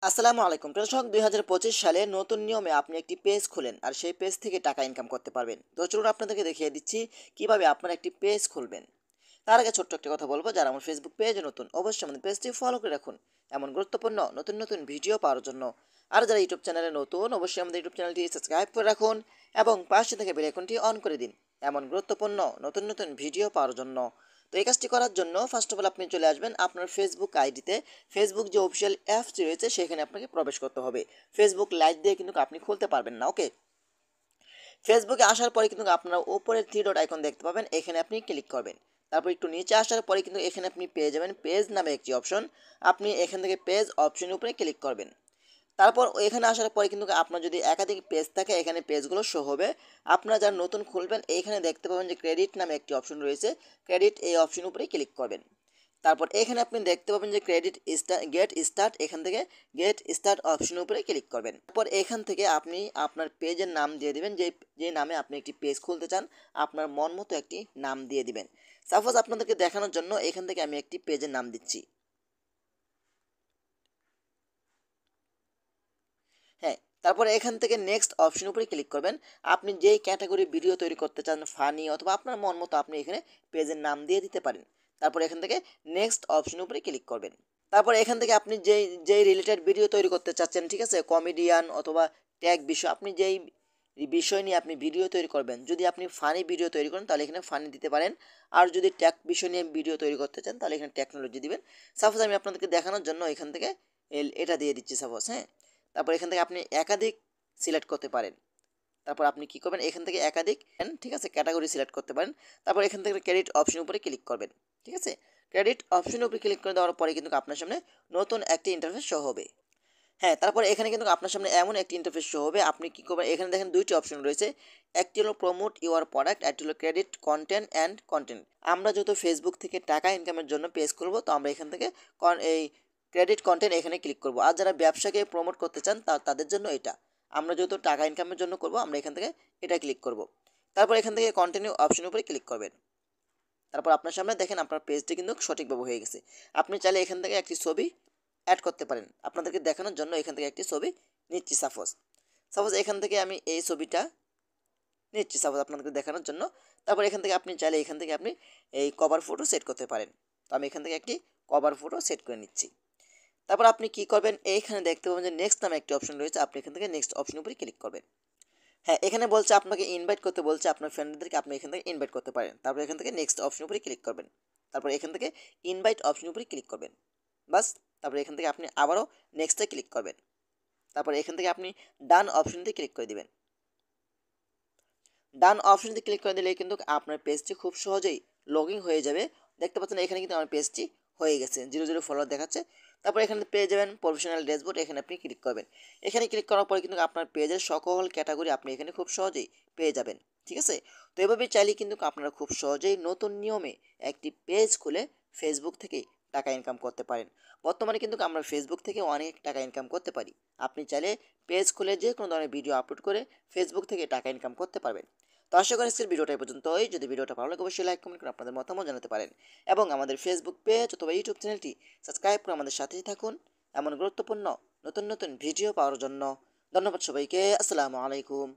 আসসালামু আলাইকুম দর্শক 2025 সালে নতুন নিয়মে আপনি একটি পেজ খুলেন আর সেই পেজ থেকে টাকা ইনকাম করতে পারবেন। তো চলুন আপনাদেরকে দেখিয়ে দিচ্ছি কিভাবে আপনারা একটি পেজ খুলবেন। তার আগে ছোট্ট একটা কথা বলবো, যারা আমার ফেসবুক পেজে নতুন অবশ্যই আমাদের পেজটি ফলো করে রাখুন এমন গুরুত্বপূর্ণ নতুন নতুন ভিডিও পাওয়ার জন্য। আর যারা ইউটিউব চ্যানেলে নতুন অবশ্যই আমাদের ইউটিউব চ্যানেলটি সাবস্ক্রাইব করে রাখুন এবং পাশে থেকে বেল আইকনটি অন করে দিন এমন গুরুত্বপূর্ণ নতুন নতুন ভিডিও পাওয়ার জন্য। তো এই কাজটি করার জন্য ফার্স্ট অফ অল আপনি চলে আসবেন আপনার ফেসবুক আইডিতে। ফেসবুক যে অফিসিয়াল অ্যাপসটি রয়েছে সেখানে আপনাকে প্রবেশ করতে হবে। ফেসবুক লাইট দিয়ে কিন্তু আপনি খুলতে পারবেন না, ওকে। ফেসবুকে আসার পরে কিন্তু আপনারা উপরে থ্রি ডট আইকন দেখতে পাবেন, এখানে আপনি ক্লিক করবেন। তারপর একটু নিচে আসার পরে কিন্তু এখানে আপনি পেয়ে যাবেন পেজ নামে একটি অপশন। আপনি এখান থেকে পেজ অপশনের উপরে ক্লিক করবেন। তারপর এখানে আসার পরে কিন্তু আপনার যদি একাধিক পেজ থাকে এখানে পেজগুলো শো হবে। আপনারা যারা নতুন খুলবেন এইখানে দেখতে পাবেন যে ক্রেডিট নামে একটি অপশন রয়েছে। ক্রেডিট এই অপশন উপরে ক্লিক করবেন। তারপর এখানে আপনি দেখতে পাবেন যে ক্রেডিট গেট স্টার্ট, এখান থেকে গেট স্টার্ট অপশনের উপরে ক্লিক করবেন। তারপর এখান থেকে আপনি আপনার পেজের নাম দিয়ে দিবেন, যে যে নামে আপনি একটি পেজ খুলতে চান আপনার মন মতো একটি নাম দিয়ে দিবেন। সাপোজ আপনাদেরকে দেখানোর জন্য এখান থেকে আমি একটি পেজের নাম দিচ্ছি। হ্যাঁ, তারপরে এখান থেকে নেক্সট অপশন উপরে ক্লিক করবেন। আপনি যেই ক্যাটাগরি ভিডিও তৈরি করতে চান, ফানি অথবা আপনার মন মতো আপনি এখানে পেজের নাম দিয়ে দিতে পারেন। তারপর এখান থেকে নেক্সট অপশন উপরে ক্লিক করবেন। তারপর এখান থেকে আপনি যেই রিলেটেড ভিডিও তৈরি করতে চাচ্ছেন, ঠিক আছে, কমেডিয়ান অথবা ট্যাগ বিষয়, আপনি যেই বিষয় নিয়ে আপনি ভিডিও তৈরি করবেন, যদি আপনি ফানি ভিডিও তৈরি করেন তাহলে এখানে ফানি দিতে পারেন। আর যদি ট্যাগ বিষয় নিয়ে ভিডিও তৈরি করতে চান তাহলে এখানে টেকনোলজি দিবেন। সাপোজ আমি আপনাদেরকে দেখানোর জন্য এখান থেকে এটা দিয়ে দিচ্ছি সাপোজ, হ্যাঁ। তারপর এখান থেকে আপনি একাধিক সিলেক্ট করতে পারেন। তারপর আপনি কি করবেন, এখান থেকে একাধিক ঠিক আছে ক্যাটাগরি সিলেক্ট করতে পারেন। তারপর এখান থেকে ক্রেডিট অপশন উপরে ক্লিক করবেন, ঠিক আছে। ক্রেডিট অপশন উপরে ক্লিক করে দেওয়ার পরে কিন্তু আপনার সামনে নতুন একটি ইন্টারফেস শো হবে। হ্যাঁ, তারপরে এখানে কিন্তু আপনার সামনে এমন একটি ইন্টারফেস শো হবে। আপনি কি করবেন, এখানে দেখেন দুইটি অপশন রয়েছে। একটি হলো প্রমোট ইউর প্রোডাক্ট, একটি হলো ক্রেডিট কন্টেন্ট অ্যান্ড কন্টেন্ট। আমরা যেহেতু ফেসবুক থেকে টাকা ইনকামের জন্য পেজ করব, তো আমরা এখান থেকে এই ক্রেডিট কন্টেন্ট এখানে ক্লিক করব। আর যারা ব্যবসাকে প্রমোট করতে চান তাদের জন্য এটা। আমরা যেহেতু টাকা ইনকামের জন্য করব আমরা এখান থেকে এটা ক্লিক করব। তারপর এখান থেকে কন্টিনিউ অপশনের উপরে ক্লিক করবেন। তারপর আপনার সামনে দেখেন আপনার পেজটি কিন্তু সঠিকভাবে হয়ে গেছে। আপনি চাইলে এখান থেকে একটি ছবি অ্যাড করতে পারেন। আপনাদেরকে দেখানোর জন্য এখান থেকে একটি ছবি নিচ্ছি। সাপোজ সাপোজ এখান থেকে আমি এই ছবিটা নিচ্ছি সাপোজ আপনাদেরকে দেখানোর জন্য। তারপর এখান থেকে আপনি চাইলে এখান থেকে আপনি এই কভার ফটো সেট করতে পারেন। তো আমি এখান থেকে একটি কভার ফটো সেট করে নিচ্ছি। তারপর আপনি কি করবেন, এইখানে দেখতে পাবেন যে নেক্সট নামে একটি অপশন রয়েছে। আপনি এখান থেকে নেক্সট অপশনের উপরে ক্লিক করবেন। হ্যাঁ, এখানে বলছে আপনাকে ইনভাইট করতে বলছে, আপনার ফ্রেন্ডদেরকে আপনি এখান থেকে ইনভাইট করতে পারেন। তারপর এখান থেকে নেক্সট অপশন উপরে ক্লিক করবেন। তারপর এখান থেকে ইনভাইট অপশন উপরে ক্লিক করবেন, বাস। তারপর এখান থেকে আপনি আবারও নেক্সটে ক্লিক করবেন। তারপর এখান থেকে আপনি ডান অপশনটি ক্লিক করে দিবেন। ডান অপশনটি ক্লিক করে দিলে কিন্তু আপনার পেজটি খুব সহজেই লগ ইন হয়ে যাবে। দেখতে পাচ্ছেন এখানে কিন্তু আমার পেজটি হয়ে গেছে, 0 ফলোয়ার দেখাচ্ছে। তারপর এখানে পেয়ে যাবেন প্রফেশনাল ড্যাশবোর্ড, এখানে আপনি ক্লিক করবেন। এখানে ক্লিক করার পরে কিন্তু আপনার পেজের সকল ক্যাটাগরি আপনি এখানে খুব সহজেই পেয়ে যাবেন, ঠিক আছে। তো এভাবেই চাইলে কিন্তু আপনারা খুব সহজেই নতুন নিয়মে একটি পেজ খুলে ফেসবুক থেকে টাকা ইনকাম করতে পারেন। বর্তমানে কিন্তু আমরা ফেসবুক থেকে অনেক টাকা ইনকাম করতে পারি। আপনি চাইলে পেজ খুলে যে কোনো ধরনের ভিডিও আপলোড করে ফেসবুক থেকে টাকা ইনকাম করতে পারবেন। তো আশা করি আজকের ভিডিওটা এই পর্যন্তই। যদি ভিডিওটা ভালো লাগে অবশ্যই লাইক কমেন্ট করে আপনাদের মতামত জানাতে পারেন এবং আমাদের ফেসবুক পেজ অথবা ইউটিউব চ্যানেলটি সাবস্ক্রাইব করে আমাদের সাথেই থাকুন এমন গুরুত্বপূর্ণ নতুন নতুন ভিডিও পাওয়ার জন্য। ধন্যবাদ সবাইকে। আসসালামু আলাইকুম।